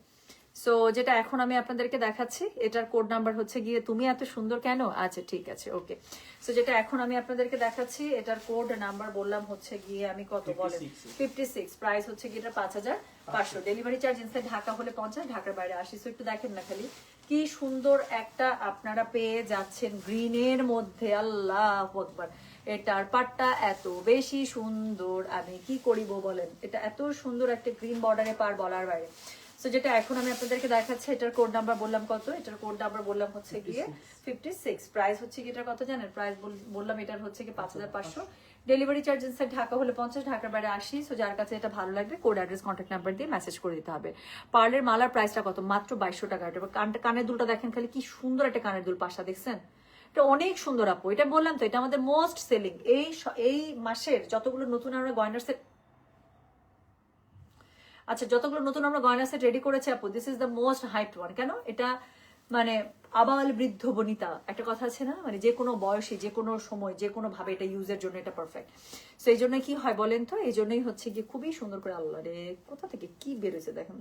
so যেটা এখন আমি আপনাদেরকে দেখাচ্ছি, এটার কোড নাম্বার হচ্ছে গিয়ে তুমি এত সুন্দর কেন, আচ্ছা ঠিক আছে ওকে। সো যেটা এখন আমি আপনাদেরকে দেখাচ্ছি, এটার কোড নাম্বার বললাম হচ্ছে গিয়ে আমি কত বলেন 56, প্রাইস হচ্ছে গিয়ে এটা 5500, ডেলিভারি চার্জ ইনসাইড ঢাকা হলে 50, ঢাকার বাইরে 80। সো একটু দেখেন না খালি কি সুন্দর একটা আপনারা পেয়ে যাচ্ছেন গ্রিনের মধ্যে, আল্লাহ আকবার। এটার পাটটা এত বেশি সুন্দর, আমি কি করিব বলেন, এটা এত সুন্দর একটা গ্রিন বর্ডারে পার বলার বাইরে। সো যেটা এখন আমি আপনাদেরকে দেখাচ্ছি, এটার কোড নাম্বার বললাম কত, এটার কোড নাম্বার বললাম হচ্ছে গিয়ে 56, প্রাইস হচ্ছে কি এটার কত জানেন, প্রাইস বললাম এটার হচ্ছে কি 5500, ডেলিভারি চার্জ ইনসাইড ঢাকা হলে 50, ঢাকার বাইরে 80। সো যার কাছে এটা ভালো লাগবে কোড অ্যাড্রেস কন্ট্যাক্ট নাম্বার দিয়ে মেসেজ করে দিতে হবে। পার্লের মালার প্রাইসটা কত, মাত্র 2200 টাকা। এটা কানের দুলটা দেখেন খালি কি সুন্দর একটা কানের দুল, পাশা দেখছেন, এটা অনেক সুন্দর আপু। এটা বললাম তো এটা আমাদের মোস্ট সেলিং এই মাসের যতগুলো নতুন আমরা গয়নার সেট, আচ্ছা যতগুলো নতুন আমরা গয়না সেট রেডি করেছি আপু, this is the most hyped one. কেন এটা মানে আবাল বৃদ্ধ বনিতা একটা কথা আছে না, মানে যে কোনো বয়সে যে কোনো সময় যে কোনো ভাবে এটা ইউজের জন্য এটা পারফেক্ট। সো এই জন্য কি হয় বলেন তো, এই জন্যই হচ্ছে গিয়ে খুবই সুন্দর করে, আল্লাহ রে কোথা থেকে কি বেরোছে দেখেন।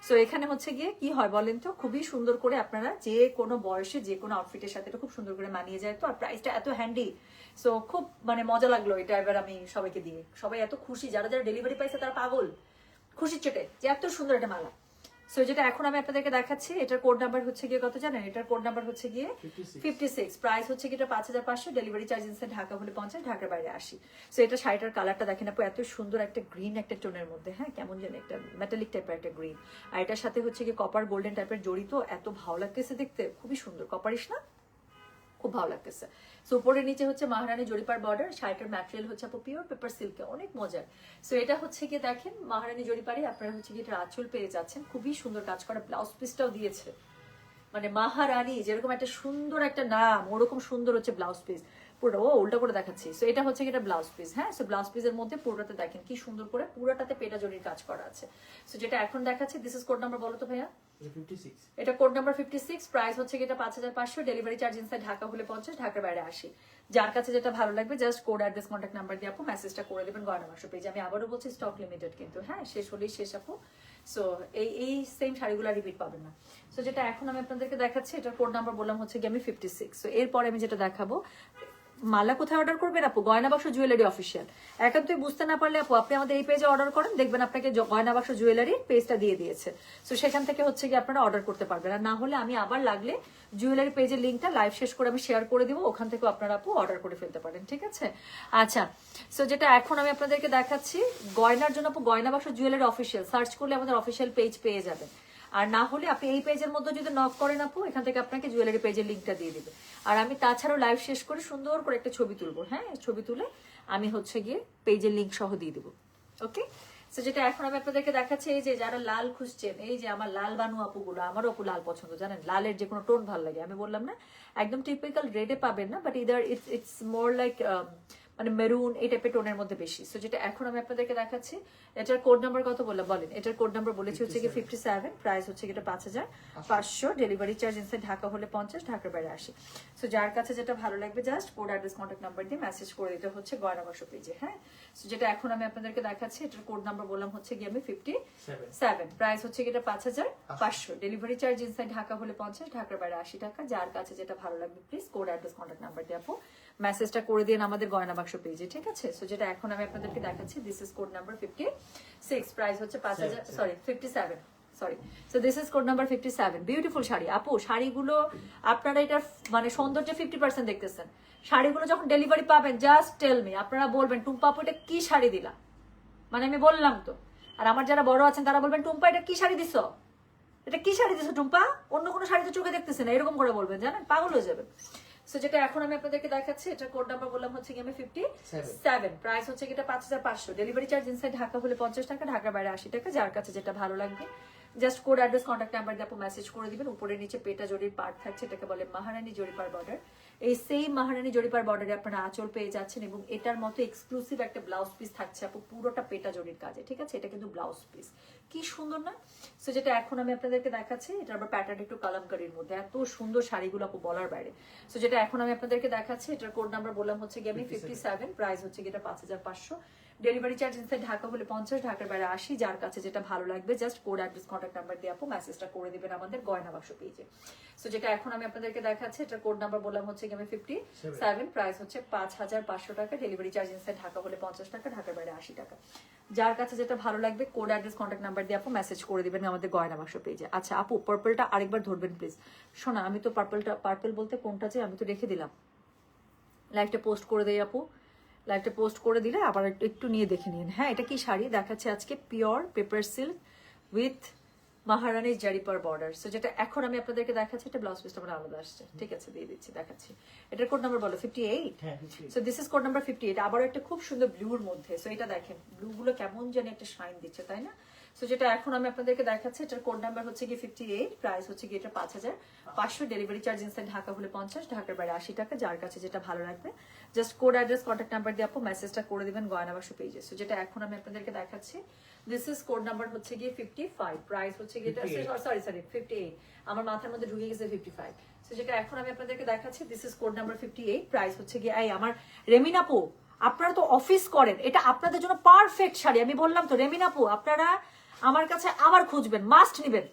সো এখানে হচ্ছে গিয়ে কি হয় বলেন তো, খুবই সুন্দর করে আপনারা যে কোনো বয়সে যে কোনো আউটফিটের সাথে এটা খুব সুন্দর করে মানিয়ে যায়। তো আর প্রাইসটা এত হ্যান্ডি, সো খুব মানে মজা লাগলো এটা এবার আমি সবাইকে দিয়ে, সবাই এত খুশি, যারা যারা ডেলিভারি পাইছে তারা পাগল খুশির চোটে যে এত সুন্দর একটা মালা। সো যেটা এখন আমি আপনাদেরকে দেখাচ্ছি, এটার কোড নাম্বার হচ্ছে গিয়ে কত জানেন, এটার কোড নাম্বার হচ্ছে গিয়ে 56, প্রাইস হচ্ছে গিয়ে 5500, ডেলিভারি চার্জ ইনসাইড ঢাকা হলে 50, ঢাকার বাইরে 80। সো এটা শাড়িটার কালারটা দেখেন আপু, এত সুন্দর একটা গ্রিন একটা টোনের মধ্যে, হ্যাঁ কেমন যেন একটা মেটালিক টাইপের একটা গ্রিন, আর এটার সাথে হচ্ছে গিয়ে কপার গোল্ডেন টাইপের জড়িত, এত ভালো লাগতেছে দেখতে, খুবই সুন্দর, কপারিশ না, খুব ভালো লাগতেছে। সো উপরে নিচে হচ্ছে মহারানী জরিপার বর্ডার, শাড়িটার ম্যাটেরিয়াল হচ্ছে আপু পিওর পেপার সিল্কে, অনেক মজার। সো এটা হচ্ছে গিয়ে দেখেন মহারানী জরিপারি, আপনারা হচ্ছে গিয়ে এটা আঁচল পেয়ে যাচ্ছেন, খুবই সুন্দর কাজ করা, ব্লাউজ পিসটাও দিয়েছে, মানে মহারানী যেরকম একটা সুন্দর একটা নাম ওরকম সুন্দর হচ্ছে ব্লাউজ পিস পুরো, ও উল্টা করে দেখাচ্ছি। সো এটা হচ্ছে এটা ব্লাউজ পিস, হ্যাঁ। সো ব্লাউজ পিসের মধ্যে পুরোটাতে দেখেন কি সুন্দর করে পুরোটাতে পেটা জরির কাজ করা আছে। সো যেটা এখন দেখাচ্ছি, দিস ইজ কোড নাম্বার বলো তো ভাইয়া, 56, এটা কোড নাম্বার 56, প্রাইস হচ্ছে এটা 5500, ডেলিভারি চার্জ ইনসাইড ঢাকা হলে 50, ঢাকার বাইরে 80। যার কাছে যেটা ভালো লাগবে just code address contact number দিয়ে আপু মেসেজটা করে দেবেন গয়না বাক্স পেজে। আমি আবারও বলছি স্টক লিমিটেড কিন্তু, হ্যাঁ শেষ হলেই শেষ আপু। সো এই সেম শাড়িগুলো রিপিট পাবেন না। সো যেটা এখন আমি আপনাদেরকে দেখাচ্ছি, এটার কোড নাম্বার বললাম হচ্ছে আমি 56। সো এরপরে আমি যেটা দেখাবো, মালা কোথায় অর্ডার করবেন আপু, গয়না বাক্স জুয়েলারি অফিসিয়াল। একান্তই বুঝতে না পারলে আপু আপনি আমাদের এই পেজে অর্ডার করেন, দেখবেন আপনাকে গয়না বাক্স জুয়েলারি পেজটা দিয়ে দিয়েছে। সো সেখান থেকে হচ্ছে কি আপনারা অর্ডার করতে পারবেন, আর না হলে আমি আবার লাগলে জুয়েলারি পেজের লিঙ্কটা লাইভ শেষ করে আমি শেয়ার করে দিব, ওখান থেকে আপনারা আপু অর্ডার করে ফেলতে পারেন, ঠিক আছে। আচ্ছা সো যেটা এখন আমি আপনাদেরকে দেখাচ্ছি, গয়নার জন্য আপু গয়না বাক্স জুয়েলারি অফিসিয়াল সার্চ করলে আমাদের অফিসিয়াল পেজ পেয়ে যাবেন। আর না হলে আপনি এই পেজের মধ্যে যদি নক করেন আপু, এখান থেকে আপনাকে জুয়েলারি পেজের লিঙ্কটা দিয়ে দিবে। আর আমি তাছাড়াও লাইভ শেষ করে সুন্দর করে একটা ছবি তুলবো, হ্যাঁ ছবি তুলে আমি হচ্ছে গিয়ে পেজের লিঙ্ক সহ দিয়ে দিব, ওকে। সো যেটা এখন আমি আপনাদেরকে দেখাচ্ছি, এই যে যারা লাল খুঁজছেন, এই যে আমার লাল বানু আপুগুলো, আমারও আপু লাল পছন্দ জানেন, লালের যে কোনো টোন ভালো লাগে। আমি বললাম না একদম টিপিক্যাল রেডে পাবেন না, but either it's more like মানে মেরুন এই টাইপের টোনের মধ্যে বেশি। সো যেটা এখন আমি আপনাদেরকে দেখাচ্ছি, এটার কোড নাম্বার কত বললাম বলেন? এটার কোড নাম্বার বলেছি হচ্ছে কি 57, প্রাইস হচ্ছে এটা 5500, ডেলিভারি চার্জ ইনসাইড ঢাকা হলে 50, ঢাকার বাইরে 80। সো যার কাছে যেটা ভালো লাগবে just code address contact number দিয়ে মেসেজ করে দিতে হচ্ছে গয়না বাক্স পেজে। হ্যাঁ, সো যেটা এখন আমি আপনাদেরকে দেখাচ্ছি, এটার কোড নাম্বার বললাম হচ্ছে কি আমি 57, প্রাইস হচ্ছে এটা 5500, ডেলিভারি চার্জ ইনসাইড ঢাকা হলে 50, ঢাকার বাইরে 80 টাকা। যার কাছে যেটা ভালো লাগবে please code address contact number দিয়ে আপু মেসেজটা করে দিন আমাদের গয়না বাক্স পেজে, ঠিক আছে? সো যেটা এখন আমি আপনাদেরকে দেখাচ্ছি, this is code number 56, price হচ্ছে 5000, sorry 57, sorry. So this is code number 57, beautiful sari. আপু শাড়িগুলো আপনারা এটা মানে সৌন্দর্য 50% দেখতেছেন, শাড়িগুলো যখন ডেলিভারি পাবেন জাস্ট টেল মি, আপনারা বলবেন টুম্পা আপু এটা কি শাড়ি দিলা, মানে আমি বললাম তো। আর আমার যারা বড় আছেন তারা বলবেন টুম্পা এটা কি শাড়ি দিছো, এটা কি শাড়ি দিছো টুম্পা, অন্য কোনো শাড়ি তো চোখে দেখতেছে না, এরকম করে বলবেন, জানেন পাগল হয়ে যাবে। সো যেটা এখন আমি আপনাদেরকে দেখাচ্ছি, এটা কোড নাম্বার বললাম হচ্ছে কি আমি 57, প্রাইস হচ্ছে এটা 5500, ডেলিভারি চার্জ ইনসাইড ঢাকা হলে 50 টাকা, ঢাকার বাইরে 80 টাকা। যার কাছে যেটা ভালো লাগবে just code address contact number দিয়ে আপু মেসেজ করে দিবেন। উপরে নিচে পেটা জরির পার্ট থাকছে, এটাকে বলে মাহারানী জরিপার বর্ডার। এই সেম মাহারানী জরিপার বর্ডারে আপনারা আঁচল পেয়ে যাচ্ছেন এবং এটার মতো এক্সক্লুসিভ একটা ব্লাউজ পিস থাকছে আপু পুরোটা পেটা জরির কাজে, ঠিক আছে? এটা কিন্তু ব্লাউজ পিস, কি সুন্দর না? সো যেটা এখন আমি আপনাদেরকে দেখাচ্ছি, এটা আবার প্যাটার্ন একটু কালামকারীর মধ্যে, এত সুন্দর শাড়িগুলো আপু বলার বাইরে। সো যেটা এখন আমি আপনাদেরকে দেখাচ্ছি, এটার কোড নাম্বার বললাম হচ্ছে কি আমি 57, প্রাইস হচ্ছে এটা 5500, ডেলিভারি চার্জ ইনসাইড ঢাকা হলে 50, ঢাকার বাইরে 80। যার কাছে যেটা ভালো লাগবে just code address contact number দিয়ে আপু মেসেজটা করে দিবেন আমাদের গয়না বাক্স পেজে। সো যেটা এখন আমি আপনাদেরকে দেখাচ্ছি, এটার কোড নাম্বার বললাম হচ্ছে আমি 57, প্রাইস হচ্ছে 5500 টাকা, ডেলিভারি চার্জ ইনসাইড ঢাকা হলে 50 টাকা, ঢাকার বাইরে 80 টাকা। যার কাছে যেটা ভালো লাগবে কোড অ্যাড্রেস কন্ট্যাক্ট নাম্বার দিয়ে আপু মেসেজ করে দিবেন আমাদের গয়না বাক্স পেজে। আচ্ছা আপু পার্পলটা আরেকবার ধরবেন প্লিজ। শোনা, আমি তো পার্পল বলতে কোনটা যে আমি তো রেখে দিলাম, লাইভটা পোস্ট করে দেই আপু, লাইভটা পোস্ট করে দিলে আবার একটু নিয়ে দেখে নিন। হ্যাঁ, এটা কি শাড়ি দেখাচ্ছে আজকে, pure paper silk with Maharani জারিপার বর্ডার। সো যেটা এখন আমি আপনাদেরকে দেখাচ্ছি, এটা ব্লাউজ পিসটা আমার আলাদা আসছে, ঠিক আছে? দিয়ে দিচ্ছি, দেখাচ্ছি। এটার কোড নাম্বার বলো 58। So this is code number 58, আবার একটা খুব সুন্দর ব্লুর মধ্যে। সো এটা দেখেন ব্লু গুলো কেমন জানি একটা শাইন দিচ্ছে, তাই না? সো যেটা এখন আমি আপনাদেরকে দেখাচ্ছি, এটার কোড নাম্বার হচ্ছে কি 58, প্রাইস হচ্ছে কি এটা 5500, ডেলিভারি চার্জ ইনসাইড ঢাকা হলে 50, ঢাকার বাইরে 80 টাকা। যার কাছে যেটা ভালো লাগবে just code address contact number দিয়ে আপু মেসেজটা করে দিবেন গয়না বাক্স পেজে। সো যেটা এখন আমি আপনাদেরকে দেখাচ্ছি, দিস ইজ কোড নাম্বার হচ্ছে গিয়ে 55, প্রাইস হচ্ছে গিয়ে সরি 58, আমার মাথার মধ্যে ঢুকে গেছে 55। সো যেটা এখন আমি আপনাদেরকে দেখাচ্ছি, this is code number 58, price হচ্ছে গিয়ে এই আমার রেমিন আপু, আপনারা তো অফিস করেন, এটা আপনাদের জন্য পারফেক্ট শাড়ি। আমি বললাম তো রেমিন আপু, আপনারা আমার কাছে আবার খুঁজবেন, মাস্ট নিবেন।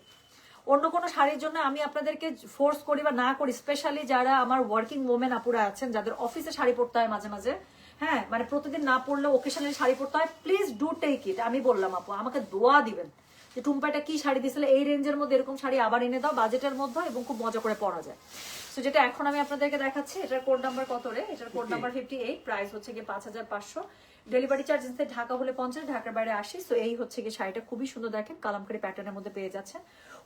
অন্য কোনো শাড়ির জন্য আমি আপনাদেরকে ফোর্স করি বা না করি, স্পেশালি যারা আমার ওয়ার্কিং ওমেন আপুরা আছেন, যাদের অফিসে শাড়ি পরতে হয় মাঝে মাঝে, হ্যাঁ মানে প্রতিদিন না পরলেও ওকেশনালি শাড়ি পরতে হয়, প্লিজ ডু টেক ইট। আমি বললাম আপু আমাকে দোয়া দিবেন যে টুম্পাটা কি শাড়ি দিয়েছিল, এই রেঞ্জের মধ্যে এরকম শাড়ি আবার এনে দাও বাজেটের মধ্যে এবং খুব মজা করে পরা যায়। সো যেটা এখন আমি আপনাদেরকে দেখাচ্ছি, এটার কোড নাম্বার কত রে? এটার কোড নাম্বার 58, প্রাইস হচ্ছে গিয়ে 5500, ডেলিভারি চার্জ ইনসাইড ঢাকা হলে 50, ঢাকার বাইরে 80। সো এই হচ্ছে গিয়ে শাড়িটা, খুবই সুন্দর দেখেন, কালামকারী প্যাটার্নের মধ্যে পেয়ে যাচ্ছেন।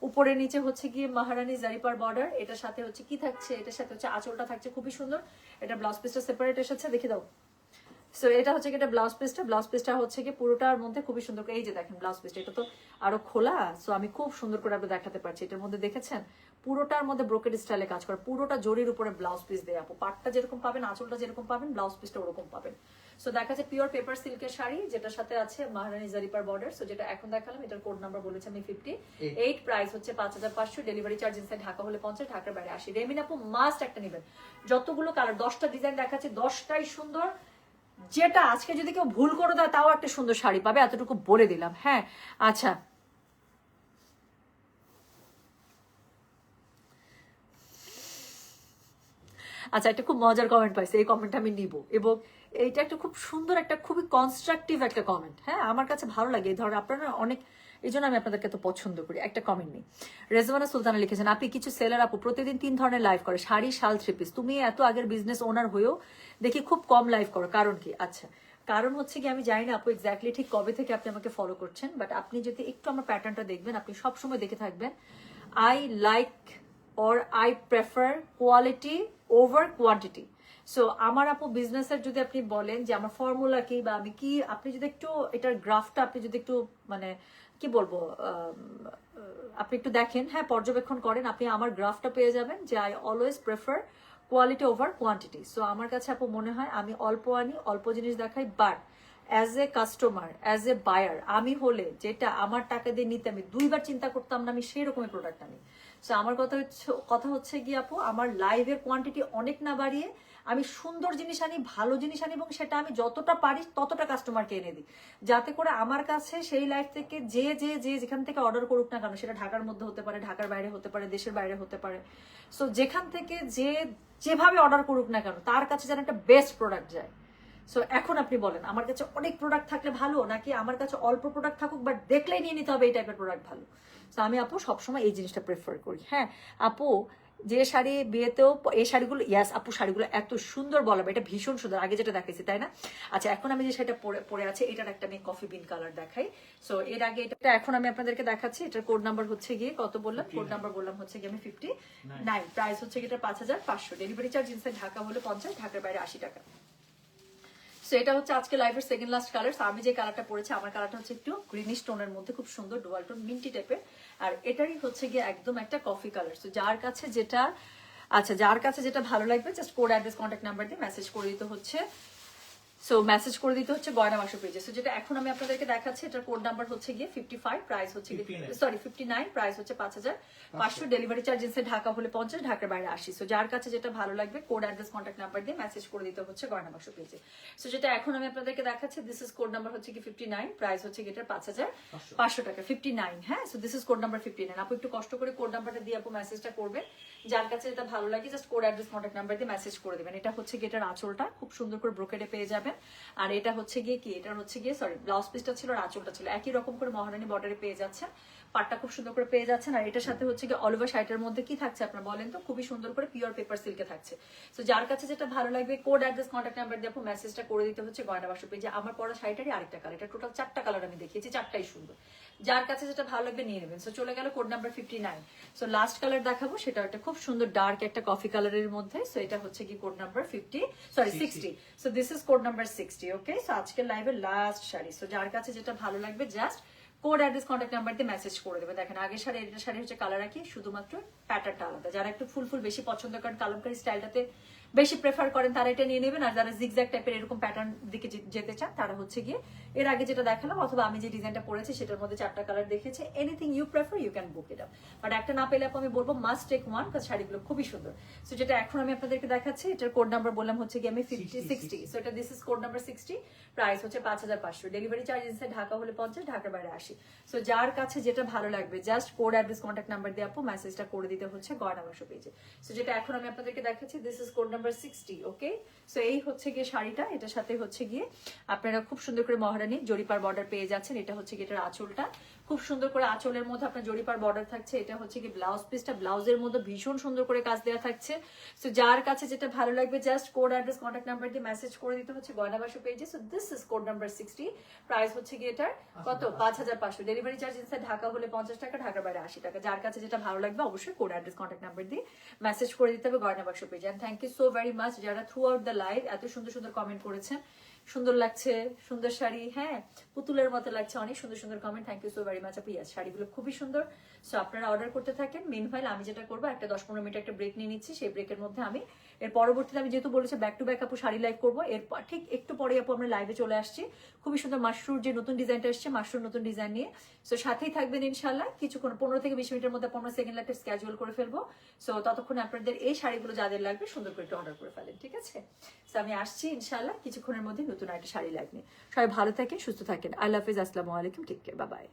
উপরে নিচে হচ্ছে গিয়ে মহারানী জারিপার বর্ডার, এটার সাথে হচ্ছে কি থাকছে, এটার সাথে হচ্ছে আঁচলটা থাকছে খুবই সুন্দর। এটা ব্লাউজ পিসটা সেপারেট এসেছে, দেখে দাও। সো এটা হচ্ছে কি এটা ব্লাউজ পিসটা হচ্ছে কি পুরোটার মধ্যে খুবই সুন্দর, এই যে দেখেন ব্লাউজ পিসটা, এটা তো আরো খোলা। সো আমি খুব সুন্দর করে আপনাদের দেখাতে পারছি, এটার মধ্যে দেখেছেন পুরোটার মধ্যে ব্রোকেড স্টাইলে কাজ করে, পুরোটা জরির উপরে ব্লাউজ পিস দেয় আপু। পাটটা যেরকম পাবেন, আঁচলটা যেরকম পাবেন, ব্লাউজ পিসটা ওরকম পাবেন। সো দেখা যাচ্ছে পিওর পেপার সিল্কের শাড়ি, যেটার সাথে আছে মহারানী জারিপার বর্ডার। সো যেটা এখন দেখালাম, এটার কোড নাম্বার বলেছি আমি 58, প্রাইস হচ্ছে 5500, ডেলিভারি চার্জ ইনসাইড ঢাকা হলে 50, ঢাকার বাইরে 80। রেমিন আপু মাস্ট একটা নেবেন, যতগুলো কালার 10টা ডিজাইন দেখাচ্ছে 10টাই সুন্দর। যেটা আজকে যদি কেউ ভুল করে দেয় তাও একটা সুন্দর শাড়ি পাবে, এতটুকু বলে দিলাম। হ্যাঁ আচ্ছা, আচ্ছা একটা খুব মজার কমেন্ট পাইছে, এই কমেন্টটা আমি নিব, এবং এইটা একটা খুব সুন্দর, একটা খুবই কনস্ট্রাকটিভ একটা কমেন্ট। হ্যাঁ আমার কাছে ভালো লাগে এই ধরনের, আপনারা অনেক, এই জন্য আমি আপনাদেরকে এত পছন্দ করি। একটা কমেন্ট নেই, রেজওয়ানা সুলতানা লিখেছেন, আপনি কিছু সেলার আপু প্রতিদিন 3 ধরনের লাইভ করে, শাড়ি, শাল, 3 পিস। তুমি এত আগের বিজনেস ওনার হয়েও দেখি খুব কম লাইভ করো, কারণ কি? আচ্ছা কারণ হচ্ছে কি আমি জানি না আপু এক্স্যাক্টলি ঠিক কবে থেকে আপনি আমাকে ফলো করছেন, বাট আপনি যদি একটু আমার প্যাটার্নটা দেখবেন, আপনি সবসময় দেখে থাকবেন I like or I prefer quality over quantity. So আমার আপু বিজনেসের যদি আপনি বলেন যে আমার ফর্মুলা কি বা আমি কি, আপনি যদি একটু এটার গ্রাফটা আপনি যদি একটু মানে কি বলবো আপনি একটু দেখেন, হ্যাঁ পর্যবেক্ষণ করেন, আপনি আমার গ্রাফটা পেয়ে যাবেন যে I always prefer quality over quantity. So আমার কাছে আপু মনে হয় আমি অল্প আনি, অল্প জিনিস দেখাই, but as a customer, as a buyer আমি হলে যেটা আমার টাকা দিয়ে নিতে আমি 2বার চিন্তা করতাম না, আমি সেই রকমের প্রোডাক্ট আনি। সো আমার কথা হচ্ছে কি আপু, আমার লাইভের কোয়ান্টিটি অনেক না বাড়িয়ে আমি সুন্দর জিনিস আনি, ভালো জিনিস আনি, এবং সেটা আমি যতটা পারি ততটা কাস্টমারকে এনে দিই, যাতে করে আমার কাছে সেই লাইভ থেকে যে যেখান থেকে অর্ডার করুক না কেন, সেটা ঢাকার মধ্যে হতে পারে, ঢাকার বাইরে হতে পারে, দেশের বাইরে হতে পারে। সো যেখান থেকে যেভাবে অর্ডার করুক না কেন তার কাছে যেন একটা বেস্ট প্রোডাক্ট যায়। সো এখন আপনি বলেন আমার কাছে অনেক প্রোডাক্ট থাকলে ভালো, নাকি আমার কাছে অল্প প্রোডাক্ট থাকুক বাট দেখলেই নিয়ে নিতে হবে এই টাইপের প্রোডাক্ট ভালো? তো আমি আপু সবসময় এই জিনিসটা প্রেফার করি। হ্যাঁ আপু, যে শাড়ি বিয়েতেও এই শাড়িগুলো, ইয়াস আপু শাড়িগুলো এত সুন্দর বলাবে, এটা ভীষণ সুন্দর, আগে যেটা দেখাইছি তাই না? আচ্ছা এখন আমি যে শাড়িটা পরে আছে এটার একটা আমি কফি বিন কালার দেখাই। সো এর আগে এটা এখন আমি আপনাদেরকে দেখাচ্ছি, এটার কোড নাম্বার হচ্ছে গিয়ে কত বললাম, কোড নাম্বার বললাম হচ্ছে গিয়ে আমি 59, প্রাইস হচ্ছে গিয়ে এটা 5500, ডেলিভারি চার্জ ইনসাইড ঢাকা হলে 50, ঢাকার বাইরে 80 টাকা। সো এটা হচ্ছে আজকে লাইভের সেকেন্ড লাস্ট কালার। আমি যে কালারটা পরেছি, আমার কালারটা হচ্ছে একটু গ্রিনিশ টোনের মধ্যে, খুব সুন্দর ডুয়াল টোন মিন্টি টাইপের, আর এটারই হচ্ছে গিয়ে একদম একটা কফি কালার। সো যার কাছে যেটা ভালো লাগবে just code address contact number দিয়ে মেসেজ করে দিতে হচ্ছে। সো মেসেজ করে দিতে হচ্ছে গয়না বাসা পেজে। সো যেটা এখন আমি আপনাদেরকে দেখাচ্ছি এটার কোড নাম্বার হচ্ছে গিয়ে 55, প্রাইস হচ্ছে সরি 59, প্রাইস হচ্ছে 5500, ডেলিভারি চার্জ ইনসাইড ঢাকা হলে 50, ঢাকার বাইরে 80। সো যার কাছে যেটা ভালো লাগবে কোড অ্যাড্রেস কন্ট্যাক্ট নাম্বার দিয়ে মেসেজ করে দিতে হচ্ছে গয়না বাসা পেজে। সো যেটা এখন আমি আপনাদেরকে দেখাচ্ছি, দিস ইজ কোড নাম্বার হচ্ছে কি 59, প্রাইস হচ্ছে কি এটার 5500 টাকা, 59। হ্যাঁ, so this is code number 59। আপু একটু কষ্ট করে কোড নাম্বারটা দিয়ে আপু মেসেজটা করবেন, যার কাছে যেটা ভালো লাগে just code address contact number দিয়ে মেসেজ করে দেবেন। এটা হচ্ছে কি এটার আঁচলটা খুব সুন্দর করে ব্রোকেডে পেয়ে যাবেন, আর এটা হচ্ছে গিয়ে কি, এটা হচ্ছে গিয়ে সরি ব্লাউজ পিসটা ছিল আর আঁচলটা ছিল একই রকম করে মহারানী বর্ডারে পেয়ে যাচ্ছেন, পাটটা খুব সুন্দর করে পেয়ে যাচ্ছেন। আর এটার সাথে হচ্ছে গিয়ে অল ওভার শাড়িটার মধ্যে কি থাকছে আপনারা বলেন তো, খুবই সুন্দর করে পিওর পেপার সিল্কে থাকছে। সো যার কাছে যেটা ভালো লাগবে কোড অ্যাড্রেস কন্ট্যাক্ট নাম্বার দিয়ে আপু মেসেজটা করে দিতে হচ্ছে গয়না বাসা পেজে। আমার পরা শাড়িটারই আরেকটা কালার, এটা টোটাল 4টা কালার আমি দেখিয়েছি, 4টাই সুন্দর, যার কাছে যেটা ভালো লাগবে নিয়ে নেবেন। সো চলে গেল code number 59। So last colour দেখাবো, সেটা একটা খুব সুন্দর ডার্ক একটা কফি কালারের মধ্যে। সো এটা হচ্ছে কি code number 60। So this is code number 60। Okay, so আজকের লাইভের লাস্ট শাড়ি। সো যার কাছে যেটা ভালো লাগবে just code address contact number দিয়ে মেসেজ করে দেবে। দেখেন আগের শাড়ি এটা শাড়ি হচ্ছে কালার একই, শুধুমাত্র প্যাটার্নটা আলাদা। যারা একটু ফুল বেশি পছন্দ করেন, কালামকারী স্টাইলটাতে বেশি প্রেফার করেন, তারা এটা নিয়ে নেবেন। আর যারা জিগজ্যাগ টাইপের এরকম প্যাটার্ন দিকে যেতে চান তারা হচ্ছে গিয়ে এর আগে যেটা দেখালাম অথবা আমি যে ডিজাইনটা পরেছি সেটার মধ্যে 4টা কালার দেখেছি, anything you prefer you can book it up. But একটা না পেলে আমি বলবো মাস্ট টেক ওয়ান, কারণ শাড়িগুলো খুবই সুন্দর। সো যেটা এখন আমি আপনাদেরকে দেখাচ্ছি এটার কোড নাম্বার বললাম হচ্ছে গিয়ে আমি 60। সো এটা this is code number 60, price হচ্ছে 5500, ডেলিভারি চার্জ ইনসাইড ঢাকা হলে 50, ঢাকার বাইরে 80। সো যার কাছে যেটা ভালো লাগবে just code address contact number দিয়ে আপু মেসেজটা করে দিতে হচ্ছে গয়না বাসা পেজে। সো যেটা এখন আমি আপনাদেরকে দেখাচ্ছি this is code number 60। Okay, so এই হচ্ছে গিয়ে শাড়িটা, এটার সাথে হচ্ছে গিয়ে আপনারা খুব সুন্দর করে মহারানী জরিপার বর্ডার পেয়ে যাচ্ছেন। এটা হচ্ছে গিয়ে এটার আঁচলটা, খুব সুন্দর করে আঁচলের মধ্যে আপনার জরিপার বর্ডার থাকছে। এটা হচ্ছে কি ব্লাউজ পিসটা, ব্লাউজের মধ্যে ভীষণ সুন্দর করে কাজ দেওয়া থাকছে। সো যার কাছে যেটা ভালো লাগবে just code address contact number দিয়ে মেসেজ করে দিতে হচ্ছে গয়না বাসা পেজে। So this is code number 60, price হচ্ছে গিয়ে এটার কত 5500, ডেলিভারি চার্জ ইনসাইড ঢাকা হলে 50 টাকা, ঢাকার বাইরে 80 টাকা। যার কাছে যেটা ভালো লাগবে অবশ্যই কোড অ্যাড্রেস কন্ট্যাক্ট নাম্বার দিয়ে মেসেজ করে দিতে হবে গয়না বাসা পেজে। And thank you so very much যারা থ্রু আউট দ্য লাইভ এত সুন্দর সুন্দর কমেন্ট করেছেন। সুন্দর লাগছে, সুন্দর শাড়ি, হ্যাঁ পুতুলের মতো লাগছে, অনেক সুন্দর সুন্দর comment, thank you so very much আপু। ইয়াস শাড়িগুলো খুবই সুন্দর। সো আপনারা অর্ডার করতে থাকেন। মেনফাইল আমি যেটা করবো একটা 10-15 মিনিট একটা ব্রেক নিয়ে নিচ্ছি, সেই ব্রেকের মধ্যে আমি এর পরবর্তীতে আমি যেহেতু বলেছি ব্যাক টু ব্যাক আপু শাড়ি লাইভ করবো, এর ঠিক একটু পরে আপু আমরা লাইভে চলে আসছি খুবই সুন্দর মাশরুর যে নতুন ডিজাইনটা এসছে, মাশরুর নতুন ডিজাইন নিয়ে। সো সাথেই থাকবেন ইনশাল্লাহ, কিছুক্ষণ 15 থেকে 20 মিনিটের মধ্যে আমরা সেকেন্ড লাইভটা স্কেজুয়াল করে ফেলবো। সো ততক্ষণ আপনাদের এই শাড়িগুলো যাদের লাগবে সুন্দর করে একটু অর্ডার করে ফেলেন, ঠিক আছে? সো আমি আসছি ইনশাল্লাহ কিছুক্ষণের মধ্যে নতুন একটা শাড়ি লাইভ নিয়ে। সবাই ভালো থাকেন, সুস্থ থাকেন। আল্লাহ হাফিজ, আসসালামু আলাইকুম, টেক কেয়ার, বাই বাই।